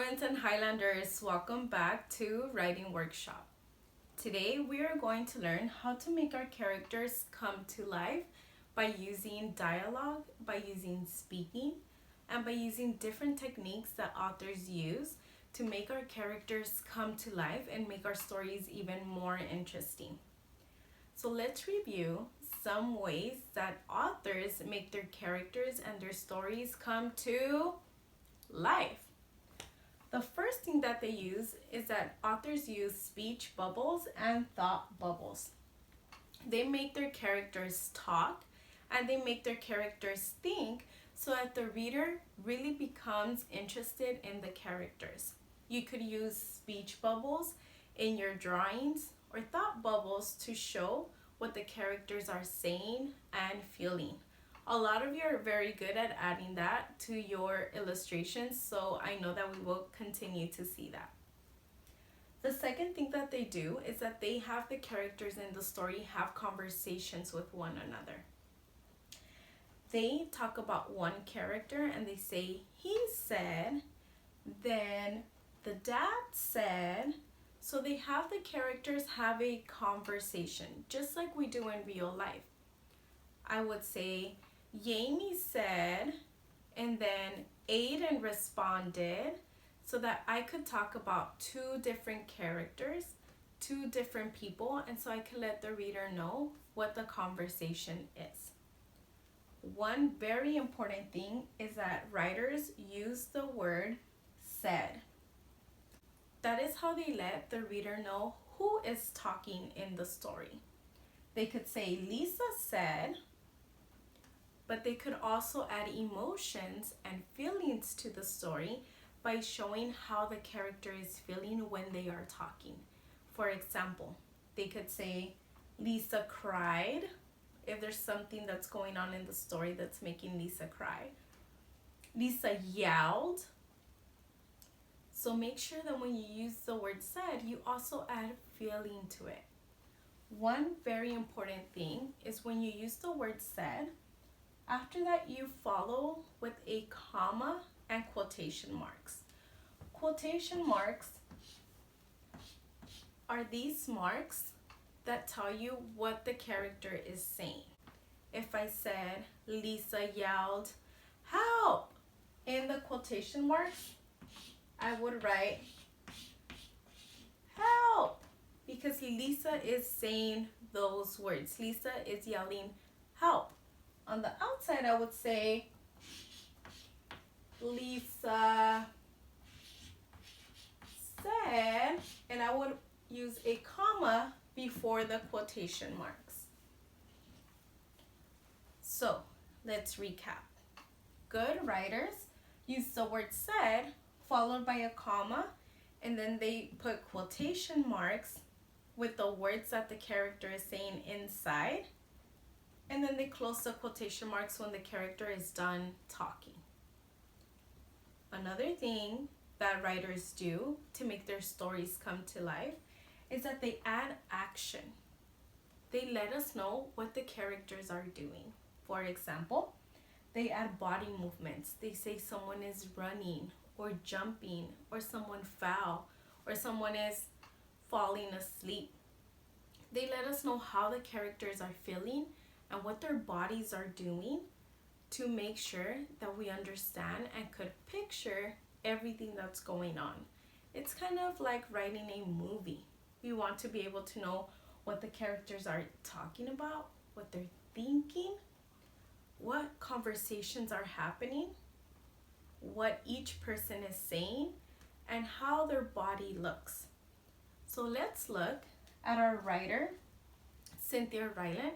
Bruins and Highlanders, welcome back to Writing Workshop. Today we are going to learn how to make our characters come to life by using dialogue, by using speaking, and by using different techniques that authors use to make our characters come to life and make our stories even more interesting. So let's review some ways that authors make their characters and their stories come to life. The first thing that they use is that authors use speech bubbles and thought bubbles. They make their characters talk and they make their characters think so that the reader really becomes interested in the characters. You could use speech bubbles in your drawings or thought bubbles to show what the characters are saying and feeling. A lot of you are very good at adding that to your illustrations, so I know that we will continue to see that. The second thing that they do is that they have the characters in the story have conversations with one another. They talk about one character and they say, he said, then the dad said. So they have the characters have a conversation, just like we do in real life. I would say, Jamie said, and then Aiden responded, so that I could talk about two different characters, two different people, and so I could let the reader know what the conversation is. One very important thing is that writers use the word said. That is how they let the reader know who is talking in the story. They could say, Lisa said, but they could also add emotions and feelings to the story by showing how the character is feeling when they are talking. For example, they could say, Lisa cried, if there's something that's going on in the story that's making Lisa cry. Lisa yelled. So make sure that when you use the word said, you also add feeling to it. One very important thing is when you use the word said, after that, you follow with a comma and quotation marks. Quotation marks are these marks that tell you what the character is saying. If I said, Lisa yelled, help! In the quotation marks, I would write, help! Because Lisa is saying those words. Lisa is yelling, help! On the outside, I would say, Lisa said, and I would use a comma before the quotation marks. So, let's recap. Good writers use the word said, followed by a comma, and then they put quotation marks with the words that the character is saying inside. And then they close the quotation marks when the character is done talking. Another thing that writers do to make their stories come to life is that they add action. They let us know what the characters are doing. For example, they add body movements. They say someone is running or jumping or someone fell or someone is falling asleep. They let us know how the characters are feeling and what their bodies are doing to make sure that we understand and could picture everything that's going on. It's kind of like writing a movie. We want to be able to know what the characters are talking about, what they're thinking, what conversations are happening, what each person is saying, and how their body looks. So let's look at our writer, Cynthia Ryland,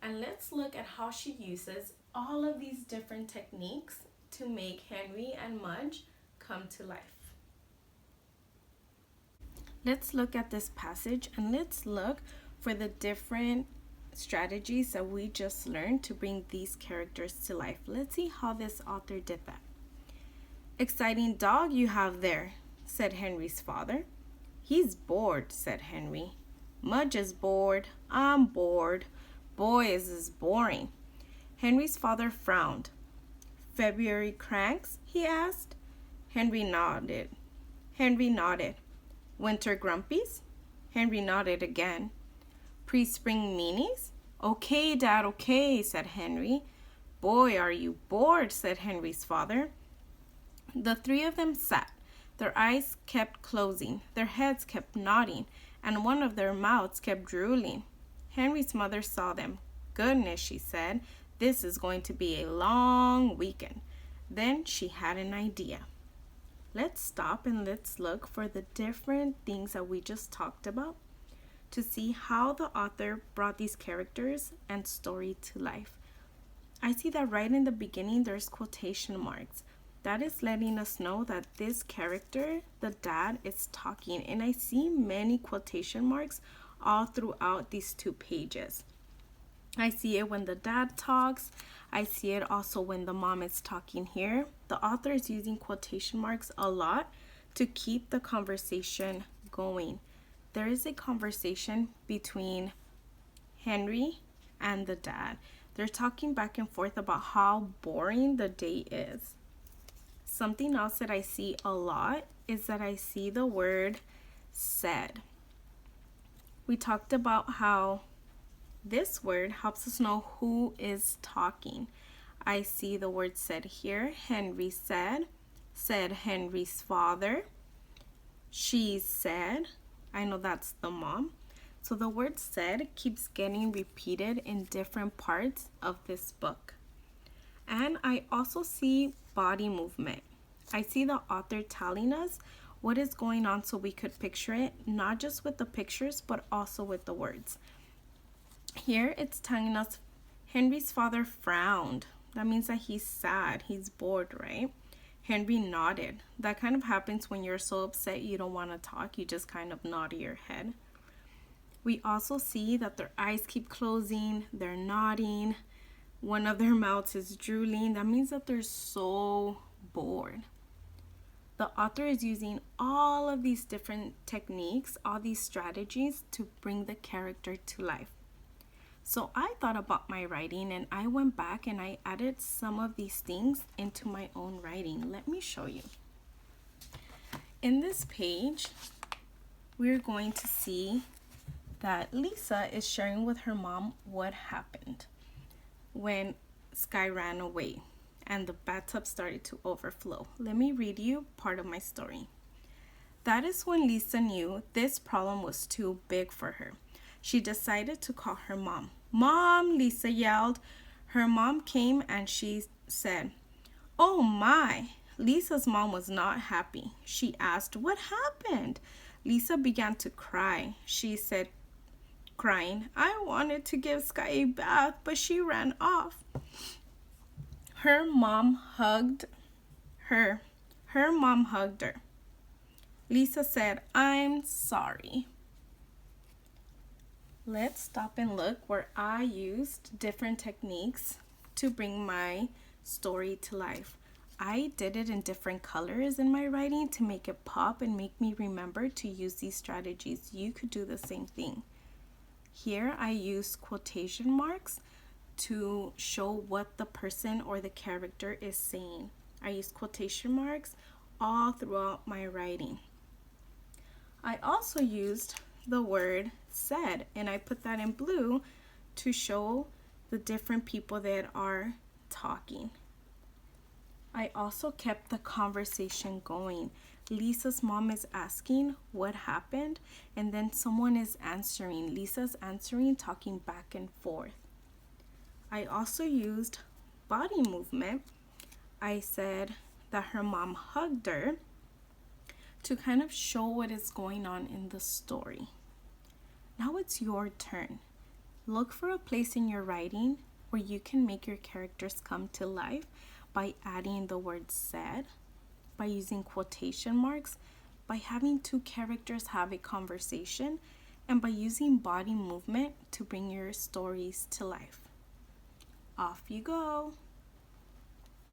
and let's look at how she uses all of these different techniques to make Henry and Mudge come to life. Let's look at this passage and let's look for the different strategies that we just learned to bring these characters to life. Let's see how this author did that. Exciting dog you have there, said Henry's father. He's bored, said Henry. Mudge is bored. I'm bored. Boys is boring. Henry's father frowned. February cranks? He asked. Henry nodded. Henry nodded. Winter grumpies? Henry nodded again. Pre-spring meanies? Okay, Dad, okay, said Henry. Boy, are you bored, said Henry's father. The three of them sat. Their eyes kept closing, their heads kept nodding, and one of their mouths kept drooling. Henry's mother saw them. Goodness, she said, this is going to be a long weekend. Then she had an idea. Let's stop and let's look for the different things that we just talked about to see how the author brought these characters and story to life. I see that right in the beginning there's quotation marks. That is letting us know that this character, the dad, is talking. And I see many quotation marks all throughout these 2 pages. I see it when the dad talks. I see it also when the mom is talking here. The author is using quotation marks a lot to keep the conversation going. There is a conversation between Henry and the dad. They're talking back and forth about how boring the day is. Something else that I see a lot is that I see the word said. We talked about how this word helps us know who is talking. I see the word said here. Henry said Henry's father. She said, I know that's the mom. So the word said keeps getting repeated in different parts of this book. And I also see body movement. I see the author telling us what is going on so we could picture it, not just with the pictures, but also with the words. Here it's telling us Henry's father frowned. That means that he's sad, he's bored, right? Henry nodded. That kind of happens when you're so upset you don't want to talk. You just kind of nod your head. We also see that their eyes keep closing, they're nodding. One of their mouths is drooling. That means that they're so bored. The author is using all of these different techniques, all these strategies to bring the character to life. So I thought about my writing and I went back and I added some of these things into my own writing. Let me show you. In this page, we're going to see that Lisa is sharing with her mom what happened when Sky ran away and the bathtub started to overflow. Let me read you part of my story. That is when Lisa knew this problem was too big for her. She decided to call her mom. Mom, Lisa yelled. Her mom came and she said, "Oh my." Lisa's mom was not happy. She asked, "What happened?" Lisa began to cry. She said, crying, "I wanted to give Sky a bath, but she ran off." Her mom hugged her. Her mom hugged her. Lisa said, "I'm sorry." Let's stop and look where I used different techniques to bring my story to life. I did it in different colors in my writing to make it pop and make me remember to use these strategies. You could do the same thing. Here I use quotation marks to show what the person or the character is saying. I use quotation marks all throughout my writing. I also used the word said, and I put that in blue to show the different people that are talking. I also kept the conversation going. Lisa's mom is asking what happened, and then someone is answering. Lisa's answering, talking back and forth. I also used body movement. I said that her mom hugged her to kind of show what is going on in the story. Now it's your turn. Look for a place in your writing where you can make your characters come to life by adding the word said, by using quotation marks, by having two characters have a conversation, and by using body movement to bring your stories to life. Off you go.